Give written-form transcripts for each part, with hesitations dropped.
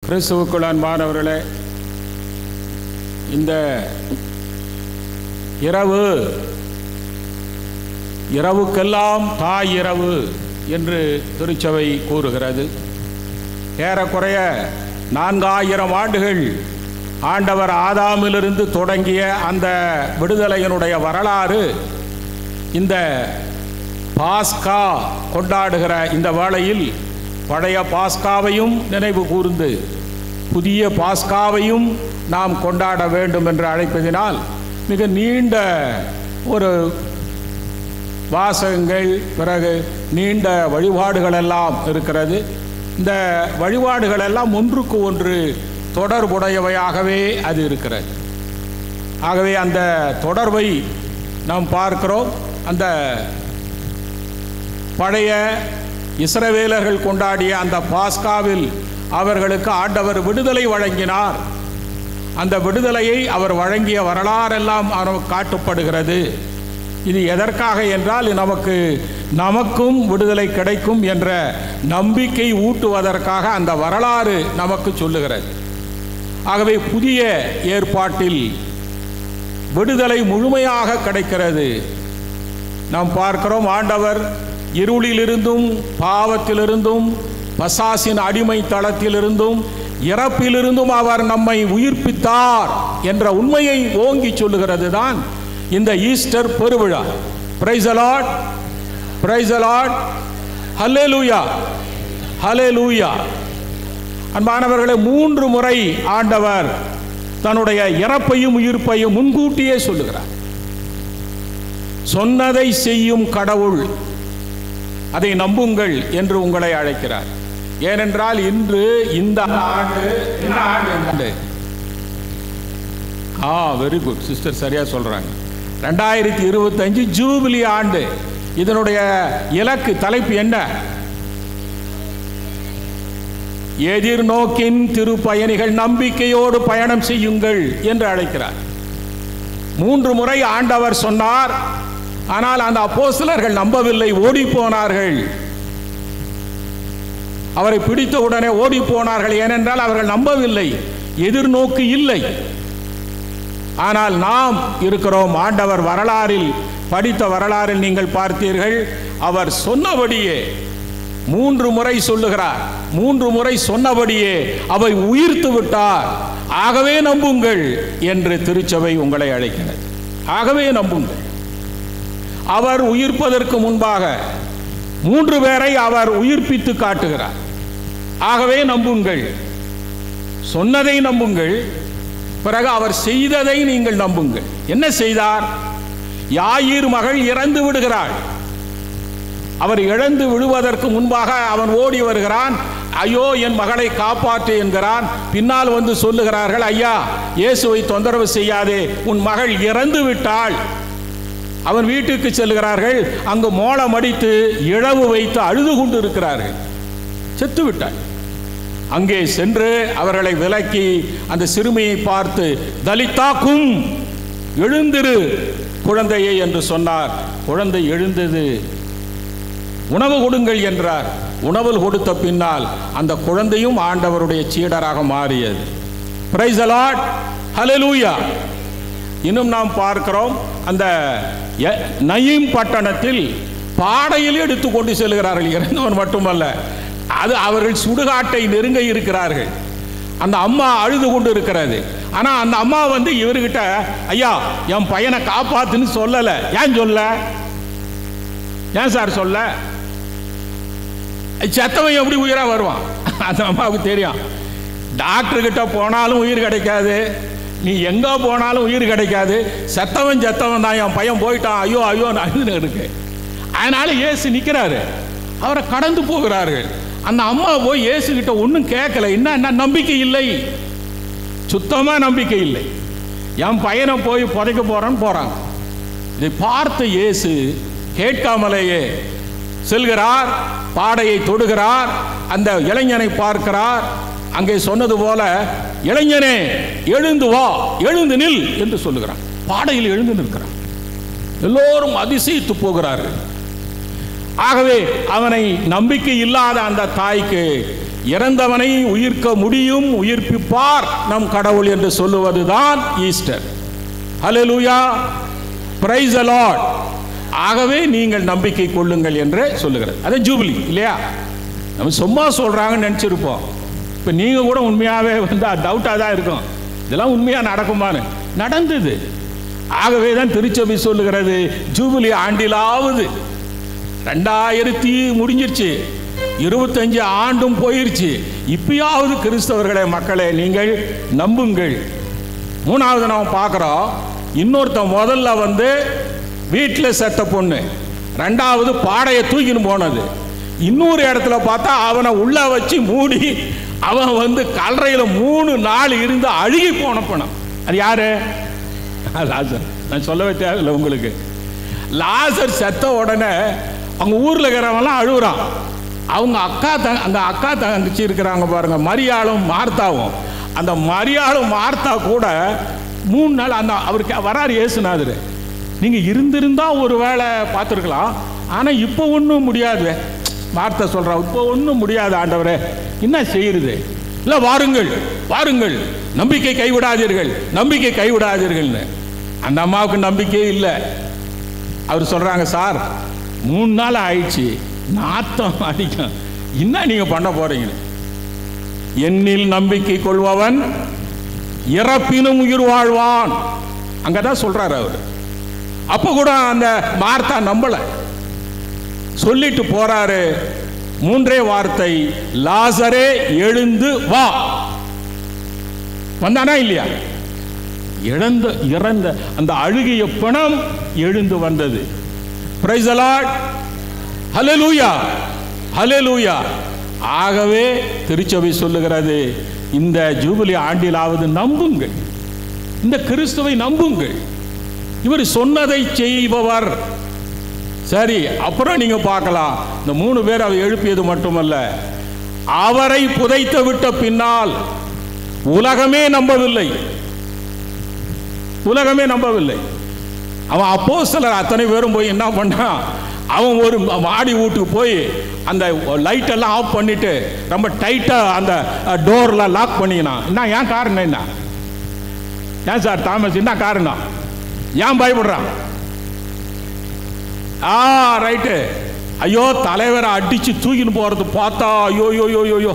கிறிஸ்துவுக்குள் அன்பானவர்களே, இந்த இரவுக்கெல்லாம் தாய் இரவு என்று திருச்சபை கூறுகிறது. ஏறக்குறைய 4000 ஆண்டுகள் ஆண்டவர் ஆதாமிலிருந்து தொடங்கிய அந்த விடுதலையினுடைய வரலாறு இந்த பாஸ்கா கொண்டாடுகிற இந்த வேளையில் பழைய பாஸ்காவையும் நினைவு கூர்ந்து புதிய பாஸ்காவையும் நாம் கொண்டாட வேண்டும் என்று அழைப்பதினால் மிக நீண்ட ஒரு வாசகங்கள், பிறகு நீண்ட வழிபாடுகள் எல்லாம் இருக்கிறது. இந்த வழிபாடுகள் எல்லாம் ஒன்றுக்கு ஒன்று தொடர்புடையவையாகவே அது இருக்கிறது. ஆகவே அந்த தொடர்பை நாம் பார்க்கிறோம். அந்த பழைய இஸ்ரவேலர்கள் கொண்டாடிய அந்த பாஸ்காவில் அவர்களுக்கு ஆண்டவர் விடுதலை வழங்கினார். அந்த விடுதலையை அவர் வழங்கிய வரலாறெல்லாம் காட்டப்படுகிறது. இது எதற்காக என்றால் நமக்கும் விடுதலை கிடைக்கும் என்ற நம்பிக்கை ஊட்டுவதற்காக அந்த வரலாறு நமக்கு சொல்லுகிறது. ஆகவே புதிய ஏற்பாட்டில் விடுதலை முழுமையாக கிடைக்கிறது. நாம் பார்க்கிறோம், ஆண்டவர் இருளிலிருந்தும் பாவத்திலிருந்தும் பசாசின் அடிமை தளத்திலிருந்தும் இறப்பிலிருந்தும் அவர் நம்மை உயிர்ப்பித்தார் என்ற உண்மையை ஓங்கி சொல்லுகிறது தான் இந்த ஈஸ்டர் பெருவிழா. Praise the Lord, praise the Lord, hallelujah, hallelujah. அன்பானவர்களே, 3 முறை ஆண்டவர் தன்னுடைய இறப்பையும் உயிர்ப்பையும் முன்கூட்டியே சொல்லுகிறார். சொன்னதை செய்யும் கடவுள், அதை நம்புங்கள் என்று உங்களை அழைக்கிறார். ஏனென்றால் இன்று இந்த ஆண்டு வெரி குட் சிஸ்டர், சரியா சொல்றாங்க. 2025 ஜூபிலி ஆண்டு. இதனுடைய இலக்கு, தலைப்பு என்ன? எதிர்நோக்கின் திருப்பயணிகள் நம்பிக்கையோடு பயணம் செய்யுங்கள் என்று அழைக்கிறார். 3 முறை ஆண்டவர் சொன்னார். ஆனால் அந்த அப்போஸ்தலர்கள் நம்பவில்லை, ஓடி போனார்கள். அவரை பிடித்த உடனே ஓடி போனார்கள். ஏனென்றால் அவர்கள் நம்பவில்லை, எதிர்நோக்கு இல்லை. ஆனால் நாம் இருக்கிறோம். ஆண்டவர் வரலாறில், படித்த வரலாறில் நீங்கள் பார்த்தீர்கள், அவர் சொன்னபடியே 3 முறை சொல்லுகிறார். 3 முறை சொன்னபடியே அவை உயிர்த்து விட்டார். ஆகவே நம்புங்கள் என்று திருச்சபை உங்களை அழைக்கிறது. ஆகவே நம்புங்கள். அவர் உயிர்ப்பதற்கு முன்பாக 3 பேரை அவர் உயிர்ப்பித்து காட்டுகிறார். ஆகவே நம்புங்கள். சொன்னதை நம்புங்கள். பிறகு அவர் செய்ததை நீங்கள் நம்புங்கள். என்ன செய்தார்? யாயீர் மகள் இறந்து விடுகிறாள். அவர் இழந்து விடுவதற்கு முன்பாக அவன் ஓடி வருகிறான். ஐயோ, என் மகளை காப்பாற்று என்கிறான். பின்னால் வந்து சொல்லுகிறார்கள், ஐயா, இயேசுவை தொந்தரவு செய்யாதே, உன் மகள் இறந்து விட்டாள். அவன் வீட்டுக்கு செல்கிறார்கள். அங்கு மோளம் அடித்து இழவு வைத்து அழுது கொண்டு இருக்கிறார்கள். செத்து விட்டாள். அங்கே சென்று அவர்களை விலக்கி அந்த சிறுமியை பார்த்து, தலித்தாக்கும், எழுந்திரு குழந்தையை என்று சொன்னார். குழந்தை எழுந்தது. உணவு கொடுங்கள் என்றார். உணவு கொடுத்த பின்னால் அந்த குழந்தையும் ஆண்டவருடைய சீடராக மாறியது. பிரைஸ் தி லார்ட், ஹல்லேலூயா. இன்னும் நாம் பார்க்கிறோம், அந்த நயீம் பட்டணத்தில் பாடையில் எடுத்து கொண்டு செல்கிறார்கள். இறந்தவன் மட்டுமல்ல, அது அவர்கள் சுடுகாட்டை நெருங்க இருக்கிறார்கள். அந்த அம்மா அழுது கொண்டு இருக்கிறது. ஆனா அந்த அம்மா வந்து இவர்கிட்ட, ஐயா, என் பையனை காப்பாத்துன்னு சொல்லல. ஏன் சொல்ல? ஏன் சார் சொல்ல? செத்தவன் எப்படி உயிரா வருவான்? அந்த அம்மாவுக்கு தெரியும். டாக்டர் கிட்ட போனாலும் உயிர் கிடைக்காது, நீ எங்க போனாலும் உயிர் கிடைக்காது. செத்தவன் தான். என் பையன் போயிட்டான், ஐயோ ஐயோ நான் இருக்கு. அதனால இயேசு நிற்கிறாரு. அவரை கடந்து போகிறார்கள். அந்த அம்மா போய் இயேசு கிட்ட ஒன்றும் கேட்கல. என்ன நம்பிக்கை இல்லை, சுத்தமா நம்பிக்கை இல்லை. என் பையனை போய் புதைக்க போறான்னு போறாங்க. இதை பார்த்த இயேசு கேட்காமலேயே செல்கிறார். பாடையை தொடுகிறார். அந்த இளைஞனை பார்க்கிறார். அங்கே சொன்னது போல, இளைஞனே எழுந்து வா, எழுந்து நில் என்று சொல்லுகிறான். பாடையில் எழுந்து நிற்கிறான். எல்லோரும் அதிசயித்து போகிறார்கள். ஆகவே அவனை நம்பிக்கை இல்லாத அந்த தாய்க்கு இறந்தவனை உயிர்க்க முடியும், உயிர்ப்பிப்பார் நம் கடவுள் என்று சொல்லுவதுதான் Easter. Hallelujah, praise the Lord. ஆகவே நீங்கள் நம்பிக்கை கொள்ளுங்கள் என்று சொல்லுகிறது. அது ஜூபிலி இல்லையா? நம்ம சும்மா சொல்றாங்கன்னு நினைச்சிருப்போம். இப்போ நீங்க கூட உண்மையாவே டவுட்டாக தான் இருக்கும், இதெல்லாம் உண்மையா நடக்குமான்னு. நடந்தது. ஆகவே தான் திருச்சபை சொல்லுகிறது, ஜூபிலி ஆண்டிலாவது 2000 முடிஞ்சிருச்சு, 25 ஆண்டும் போயிருச்சு, இப்பயாவது கிறிஸ்தவர்களே மக்களே நீங்கள் நம்புங்கள். மூணாவது நாம் பார்க்குறோம், இன்னொருத்தன் முதல்ல வீட்டில் செத்த பொண்ணு, ரெண்டாவது பாடையை தூக்கின்னு போனது, இன்னொரு இடத்துல பார்த்தா அவனை உள்ள வச்சு மூடி அவன் கல்லறையில் 3 நாள் இருந்து அழுகி போன பணம். அது யாரு? லாசர். நான் சொல்லவே தேவையில்லை உங்களுக்கு. லாசர் செத்த உடனே அவங்க ஊரில் இருக்கிறவங்களாம் அழுகுறான். அவங்க அக்கா தங்கச்சி இருக்கிறாங்க பாருங்க, மரியாளும் மார்த்தாவும். அந்த மரியாளும் மார்த்தா கூட 3 நாள் அவருக்கு வராரு இயேசுநாதர். நீங்கள் இருந்திருந்தா ஒரு வேளை பார்த்துருக்கலாம், ஆனால் இப்போ ஒன்றும் முடியாது. மார்த்தா சொல்கிறா, இப்போ ஒன்றும் முடியாது ஆண்டவரே, என்ன செய்யுது? இல்லை, வாருங்கள் வாருங்கள், நம்பிக்கை கைவிடாதீர்கள், நம்பிக்கை கைவிடாதீர்கள்னு. அந்த அம்மாவுக்கு நம்பிக்கையே இல்லை. அவர் சொல்கிறாங்க, சார் 3 நாள் ஆயிடுச்சு, நாத்தம் அடிக்கும், என்ன நீங்கள் பண்ண போறீங்க? என்னில் நம்பிக்கை கொள்பவன் இறப்பினும் உயிர் வாழ்வான். அங்கதான் சொல்றாரு அவர். அப்ப கூட அந்த மார்த்தா நம்பல, சொல்லிட்டு போறாரு. 3 வார்த்தை, லாசரே எழுந்து வா. வந்தானா இல்லையா? இறந்த அந்த அழுகிய பிணம் எழுந்து வந்தது. பிரைஸ் தி லார்ட், ஹல்லேலூயா, ஹல்லேலூயா. ஆகவே திருச்சபை சொல்லுகிறது, இந்த ஜூபிலி ஆண்டிலாவது நம்புங்கள், இந்த கிறிஸ்துவை நம்புங்கள், இவர் சொன்னதை செய்பவர். சரி, அப்புறம் நீங்க பார்க்கலாம், இந்த 3 பேர் அவர் எழுப்பியது மட்டுமல்ல, அவரை புதைத்து விட்ட பின்னால் உலகமே நம்பவில்லை, உலகமே நம்பவில்லை. அவன் அப்போஸ்தலர் அத்தனை பேரும் போய் என்ன பண்ணா, அவன் ஒரு மாடி வீட்டுக்கு போய் அந்த லைட் எல்லாம் ஆஃப் பண்ணிட்டு ரொம்ப டைட்டா அந்த டோர்ல லாக் பண்ணினான். என்ன ஏன் காரணம்? என்ன ஏன் சார் தாமஸ், என்ன காரணம்? ஏன் பயப்படுறான்? ரைட்டு. ஐயோ, தலைவரை அடிச்சு தூக்கின்னு போறது பார்த்தா ஐயோ யோ யோ யோ,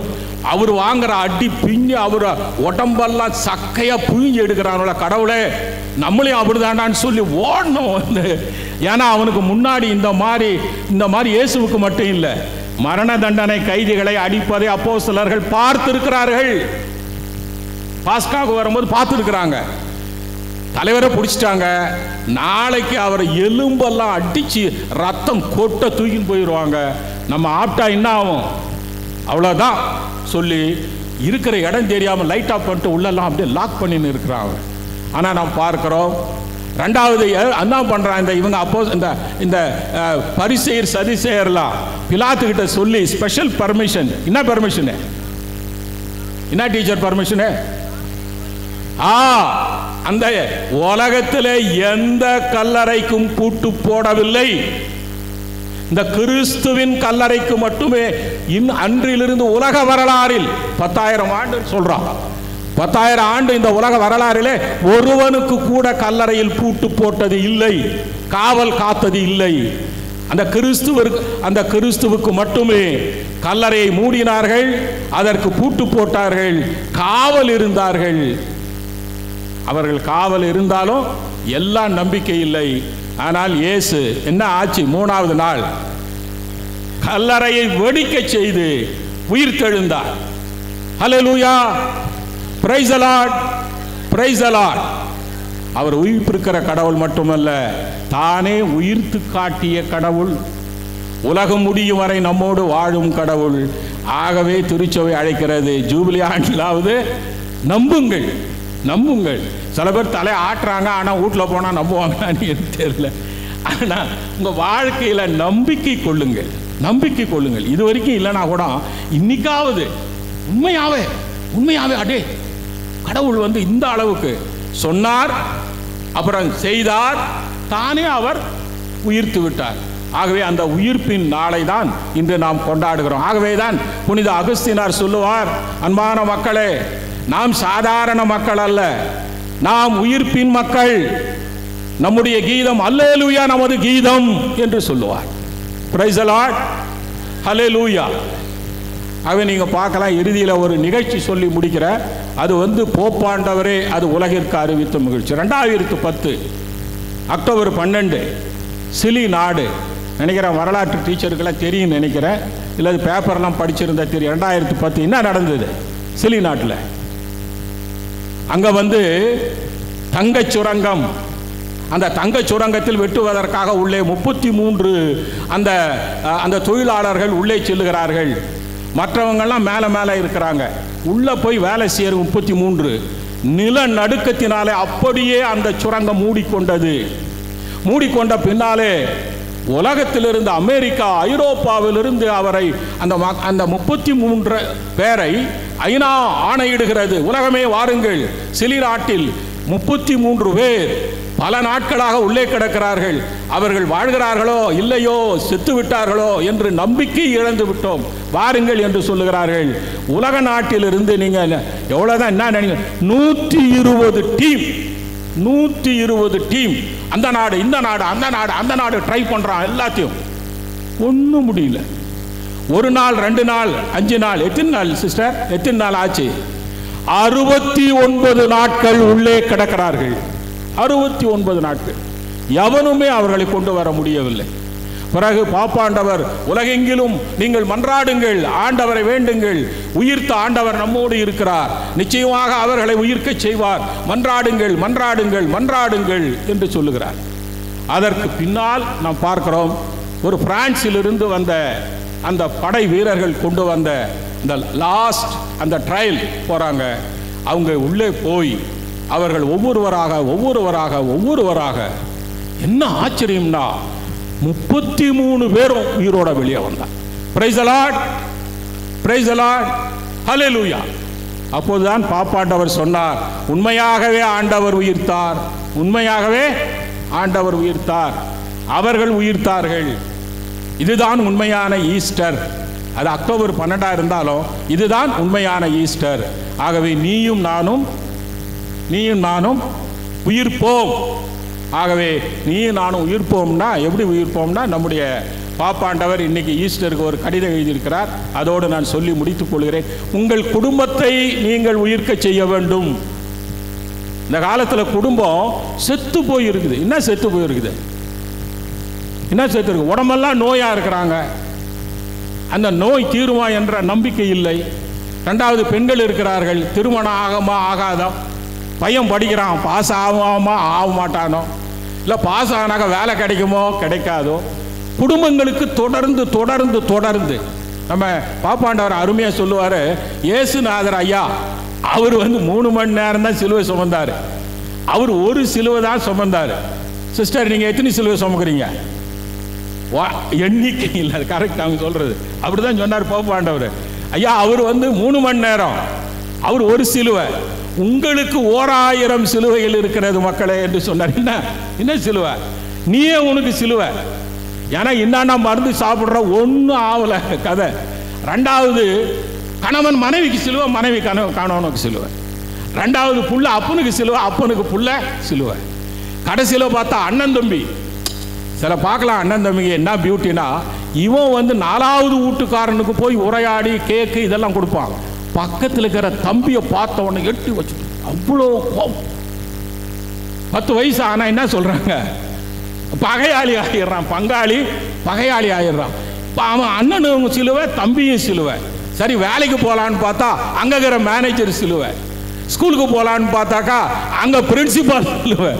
அவர் வாங்குற அடி பிஞ்சு அவர் உடம்பெல்லாம் சக்கையா புழிஞ்சு எடுக்கிறாங்கள. கடவுளே, நம்மளையும் அப்படிதாண்டான்னு சொல்லி ஓடணும். ஏன்னா அவனுக்கு முன்னாடி இந்த மாதிரி இயேசுவுக்கு மட்டும் இல்லை, மரண தண்டனை கைதிகளை அடிப்பதை அப்போஸ்தலர்கள் பார்த்திருக்கிறார்கள். பாஸ்காவுக்கு வரும்போது பார்த்துருக்குறாங்க. தலைவரை பிடிச்சிட்டாங்க. நாளைக்கு அவரை எலும்பெல்லாம் அடிச்சு ரத்தம் கொட்ட தூக்கின்னு போயிடுவாங்க. நம்ம ஆப்டா என்ன ஆகும்? அவ்வளோதான் சொல்லி இருக்கிற இடம் தெரியாமல் லைட் ஆஃப் பண்ணிட்டு உள்ளெல்லாம் அப்படியே லாக் பண்ணின்னு இருக்கிறாங்க. ஆனால் நாம் பார்க்கிறோம், ரெண்டாவது என்ன பண்ணுறான் இவங்க அப்போ இந்த பரிசேயர் சதிசேயர்லாம் பிலாத்துக்கிட்ட சொல்லி ஸ்பெஷல் பர்மிஷன். என்ன பர்மிஷனு? என்ன டீச்சர் பர்மிஷனு? அந்த உலகத்தில் எந்த கல்லறைக்கும் பூட்டு போடவில்லை, இந்த கிறிஸ்துவின் கல்லறைக்கு மட்டுமே. அன்றிலிருந்து உலக வரலாறில் 10,000 ஆண்டு சொல்றான். 10,000 ஆண்டு இந்த உலக வரலாறிலே ஒருவனுக்கு கூட கல்லறையில் பூட்டு போட்டது இல்லை, காவல் காத்தது இல்லை. அந்த கிறிஸ்துவுக்கு மட்டுமே கல்லறையை மூடினார்கள், அதற்கு பூட்டு போட்டார்கள், காவல் இருந்தார்கள். அவர்கள் காவல் இருந்தாலும் எல்லாம் நம்பிக்கை இல்லை. ஆனால் இயேசு என்ன ஆச்சு? 3வது நாள் கல்லறையை வெடிக்க செய்து உயிர் தெழுந்தார். Hallelujah, praise the Lord, praise the Lord. அவர் உயிர்ப்பிருக்கிற கடவுள் மட்டுமல்ல, தானே உயிர்த்து காட்டிய கடவுள், உலகம் முடியும் வரை நம்மோடு வாழும் கடவுள். ஆகவே திருச்சபை அழைக்கிறது, ஜூபிலி ஆண்டிலாவது நம்புங்கள், நம்புங்கள். சில பேர் தலை ஆட்டுறாங்க, ஆனால் வீட்டில் போனால் நம்புவாங்கன்னு எனக்கு தெரியல. ஆனால் உங்கள் வாழ்க்கையில் நம்பிக்கை கொள்ளுங்கள், நம்பிக்கை கொள்ளுங்கள். இது வரைக்கும் இல்லைனா கூட இன்னைக்காவது உண்மையாவே அடே கடவுள் இந்த அளவுக்கு சொன்னார், அப்புறம் செய்தார், தானே அவர் உயிர்த்து விட்டார். ஆகவே அந்த உயிர்ப்பின் நாளை தான் இன்று நாம் கொண்டாடுகிறோம். ஆகவே தான் புனித அகஸ்தீனார் சொல்லுவார், அன்பான மக்களே, நாம் சாதாரண மக்கள் அல்ல, நாம் உயிர்ப்பின் மக்கள். நம்முடைய கீதம் அல்லேலூயா நமது கீதம் என்று சொல்லுவார். பிரைஸ் தி லார்ட், ஹல்லேலூயா. ஆகவே நீங்கள் பார்க்கலாம், இறுதியில் ஒரு நிகழ்ச்சி சொல்லி முடிக்கிற, அது போப்பாண்டவரே அது உலகிற்கு அறிவித்த மகிழ்ச்சி. 2010 அக்டோபர் 12 சிலி நாடு, நினைக்கிறேன் வரலாற்று டீச்சருக்கெல்லாம் தெரியும் நினைக்கிறேன், இல்லை அது பேப்பர்லாம் படிச்சிருந்தா தெரியும். 2010 என்ன நடந்தது சிலி நாட்டில்? அங்கே தங்கச் சுரங்கம், அந்த தங்கச் சுரங்கத்தில் வெட்டுவதற்காக உள்ளே 33 அந்த தொழிலாளர்கள் உள்ளே செல்லுகிறார்கள். மற்றவங்கெல்லாம் மேலே இருக்கிறாங்க. உள்ளே போய் வேலை செய்கிற 33 நிலநடுக்கத்தினாலே அப்படியே அந்த சுரங்கம் மூடிக்கொண்டது. மூடிக்கொண்ட பின்னாலே உலகத்திலிருந்து, அமெரிக்கா, ஐரோப்பாவிலிருந்து அவரை அந்த 33 பேரை ஐநா ஆணையிடுகிறது. உலகமே வாருங்கள், சிலி நாட்டில் 33 பேர் பல நாட்களாக உள்ளே கிடக்கிறார்கள். அவர்கள் வாழ்கிறார்களோ இல்லையோ, செத்து விட்டார்களோ என்று நம்பிக்கை இழந்து விட்டோம், வாருங்கள் என்று சொல்லுகிறார்கள். உலக நாட்டிலிருந்து நீங்கள் எவ்வளோதான் என்ன நினைக்கிறீங்க, 120 டீம் அந்த நாடு இந்த நாடு அந்த நாடு ட்ரை பண்ணுறான். எல்லாத்தையும் ஒன்றும் முடியல. ஒரு நாள், 2 நாள், 5 நாள், எத்தனை நாள் சிஸ்டர், எத்தனை நாள் ஆச்சு? 69 நாட்கள் உள்ளே கிடக்கிறார்கள். 69 நாட்கள் எவனுமே அவர்களை கொண்டு வர முடியவில்லை. பிறகு பாப்பாண்டவர், உலகெங்கிலும் நீங்கள் மன்றாடுங்கள், ஆண்டவரை வேண்டுங்கள், உயிர்த்த ஆண்டவர் நம்மோடு இருக்கிறார், நிச்சயமாக அவர்களை உயிர்க்க செய்வார், மன்றாடுங்கள் மன்றாடுங்கள் மன்றாடுங்கள் என்று சொல்லுகிறார். அதற்கு பின்னால் நாம் பார்க்கிறோம், ஒரு பிரான்சிலிருந்து வந்த அந்த படை வீரர்கள் கொண்டு வந்த இந்த லாஸ்ட் அந்த ட்ரையல் போகிறாங்க. அவங்க உள்ளே போய் அவர்கள் ஒவ்வொருவராக என்ன ஆச்சரியம்னா 33 பேரும் உயிரோட வெளியே வந்தார். Praise the Lord, praise the Lord, hallelujah. அப்போதுதான் பாப்பாண்டவர் சொன்னார், உண்மையாகவே ஆண்டவர் உயிர்த்தார், உண்மையாகவே ஆண்டவர் உயிர்த்தார், அவர்கள் உயிர்த்தார்கள். இதுதான் உண்மையான ஈஸ்டர். அது அக்டோபர் 12 இருந்தாலும் இதுதான் உண்மையான ஈஸ்டர். ஆகவே நீயும் நானும் உயிர்ப்போம். ஆகவே நீயும் நானும் உயிர்ப்போம்னா எப்படி உயிர்ப்போம்னா, நம்முடைய பாப்பாண்டவர் இன்னைக்கு ஈஸ்டருக்கு ஒரு கடிதம் எழுதியிருக்கிறார். அதோடு நான் சொல்லி முடித்துக் கொள்கிறேன். உங்கள் குடும்பத்தை நீங்கள் உயிர்க்க செய்ய வேண்டும். இந்த காலத்தில் குடும்பம் செத்து போயிருக்குது. என்ன செத்து போயிருக்குது? என்ன செத்து இருக்கு? உடம்பெல்லாம் நோயா இருக்கிறாங்க. அந்த நோய் தீருமா என்ற நம்பிக்கை இல்லை. 2வது பெண்கள் இருக்கிறார்கள், திருமணம் ஆகுமா ஆகாதோ, பையன் படிக்கிறான், பாஸ் ஆகுமா ஆக மாட்டானோ, இல்லை பாஸ் ஆனாக்க வேலை கிடைக்குமோ கிடைக்காதோ. குடும்பங்களுக்கு தொடர்ந்து நம்ம பாப்பாண்டவர் அருமையாக சொல்லுவார், இயேசுநாதர் ஐயா அவர் 3 மணி நேரம் தான் சிலுவை சுமந்தார். அவர் ஒரு சிலுவை தான் சுமந்தார். சிஸ்டர், நீங்கள் எத்தனை சிலுவை சுமக்கிறீங்க? எண்ணிக்கை இல்லை, கரெக்ட் அவங்க சொல்கிறது. அப்படி தான் சொன்னார் பாப்பாண்டவர் ஐயா. அவர் 3 மணி நேரம், அவர் ஒரு சிலுவை. உங்களுக்கு 1000 சிலுவைகள் இருக்கிறது மக்களே என்று சொன்னார். என்ன சிலுவை? நீயே உனக்கு சிலுவை. ஏன்னா என்னன்னா மருந்து சாப்பிட்ற ஒன்றும் ஆகலை கதை. 2வது கணவன் மனைவிக்கு சிலுவை, மனைவி கணவனுக்கு சிலுவை. 2வது புள்ள அப்பனுக்கு சிலுவை, அப்பனுக்கு புள்ள சிலுவை. கடைசியில் பார்த்தா அண்ணன் தம்பி. சில பார்க்கலாம் அண்ணன் தம்பிக்கு என்ன பியூட்டினா, இவன் 4வது வீட்டுக்காரனுக்கு போய் உரையாடி கேக்கு இதெல்லாம் கொடுப்பான். பக்கத்தில் இருக்கிற தம்பியை பார்த்த உடனே எட்டி வச்சுட்டு அவ்வளோ 10 வயசு ஆனால் என்ன சொல்கிறாங்க, பகையாளி ஆகிடுறான். பகையாளி ஆகிடுறான். இப்போ அவன் அண்ணனும் சிலுவை, தம்பியும் சிலுவை. சரி, வேலைக்கு போகலான்னு பார்த்தா அங்கே இருக்கிற மேனேஜர் சிலுவை. ஸ்கூலுக்கு போகலான்னு பார்த்தாக்கா அங்கே பிரின்சிபால் சிலுவை.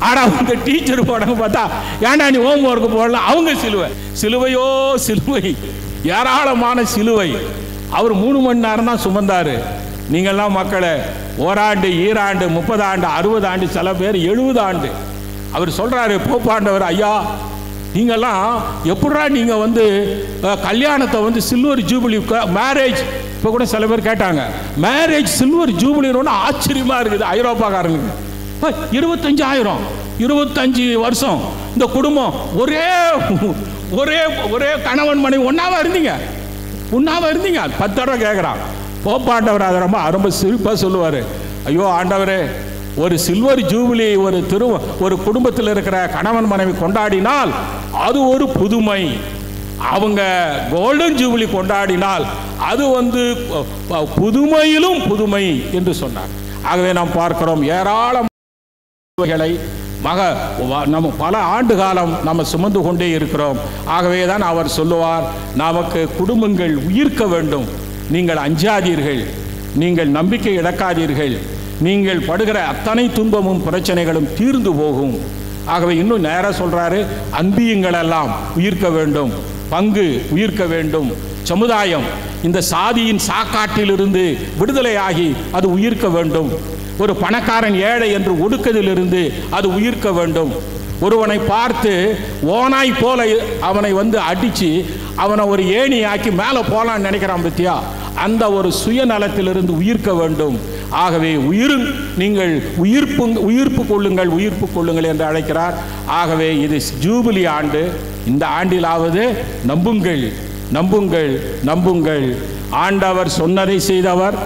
ஆனால் அவங்க டீச்சர் போடாங்க பார்த்தா ஏன்டா நீ ஹோம் ஒர்க்கு போடலாம், அவங்க சிலுவை. சிலுவையோ சிலுவை, ஏராளமான சிலுவை. அவர் 3 மணி நேரம் தான் சுமந்தார். நீங்கள்லாம் மக்களை 1 ஆண்டு, 2 ஆண்டு, 30 ஆண்டு, 60 ஆண்டு, சில பேர் 70 ஆண்டு. அவர் சொல்கிறாரு போப்பாண்டவர், ஐயா நீங்கள்லாம் எப்படா நீங்கள் கல்யாணத்தை சில்வர் ஜூபிலி மேரேஜ், இப்போ கூட சில பேர் கேட்டாங்க மேரேஜ் சில்வர் ஜூபிலின்னு ஆச்சரியமாக இருக்குது ஐரோப்பாக்காரனுக்கு. 25 வருஷம் இந்த குடும்பம் ஒரே ஒரே ஒரே கணவன் மனைவி ஒன்னாவா இருந்தீங்க? 10 தடவை கேட்குறான். போப்பாண்டவர் அதை ரொம்ப சிரிப்பாக சொல்லுவார். ஐயோ ஆண்டவரே, ஒரு சில்வர் ஜூபிலி ஒரு குடும்பத்தில் இருக்கிற கணவன் மனைவி கொண்டாடினால் அது ஒரு புதுமை. அவங்க கோல்டன் ஜூபிலி கொண்டாடினால் அது புதுமையிலும் புதுமை என்று சொன்னார். ஆகவே நாம் பார்க்கிறோம், ஏராளமானவைகளை நம்ம பல ஆண்டு காலம் நம்ம சுமந்து கொண்டே இருக்கிறோம். ஆகவே தான் அவர் சொல்லுவார், நமக்கு குடும்பங்கள் உயிர்க்க வேண்டும். நீங்கள் அஞ்சாதீர்கள், நீங்கள் நம்பிக்கை இழக்காதீர்கள், நீங்கள் படுகிற அத்தனை துன்பமும் பிரச்சனைகளும் தீர்ந்து போகும். ஆகவே இன்னும் நேராக சொல்றாரு, அன்பியங்கள் எல்லாம் உயிர்க்க வேண்டும், பங்கு உயிர்க்க வேண்டும், சமுதாயம் இந்த சாதியின் சாக்காட்டிலிருந்து விடுதலையாகி அது உயிர்க்க வேண்டும். ஒரு பணக்காரன் ஏழை என்று ஒடுக்கதிலிருந்து அது உயிர்க்க வேண்டும். ஒருவனை பார்த்து ஓனாய் போல அவனை அடிச்சு அவனை ஒரு ஏணி ஆக்கி மேலே போலான்னு நினைக்கிறான் பத்தியா, அந்த ஒரு சுயநலத்திலிருந்து உயிர்க்க வேண்டும். ஆகவே நீங்கள் உயிர்ப்பு கொள்ளுங்கள் என்று அழைக்கிறார். ஆகவே இது ஜூபிலி ஆண்டு. இந்த ஆண்டிலாவது நம்புங்கள். ஆண்டவர் சொன்னதை செய்தவர்,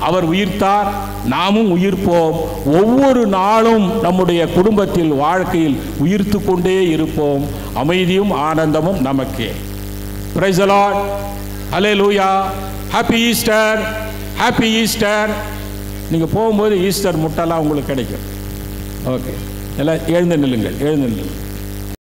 அவர் உயிர்த்தார், நாமும் உயிர்ப்போம். ஒவ்வொரு நாளும் நம்முடைய குடும்பத்தில் வாழ்க்கையில் உயிர்த்து கொண்டே இருப்போம். அமைதியும் ஆனந்தமும் நமக்கே. Price the Lord. Hallelujah. Happy Easter, happy Easter. நீங்கள் போகும்போது ஈஸ்டர் முட்டைலாம் உங்களுக்கு கிடைக்கும். ஓகே, எல்லாம் எழுந்து நில்லுங்கள்.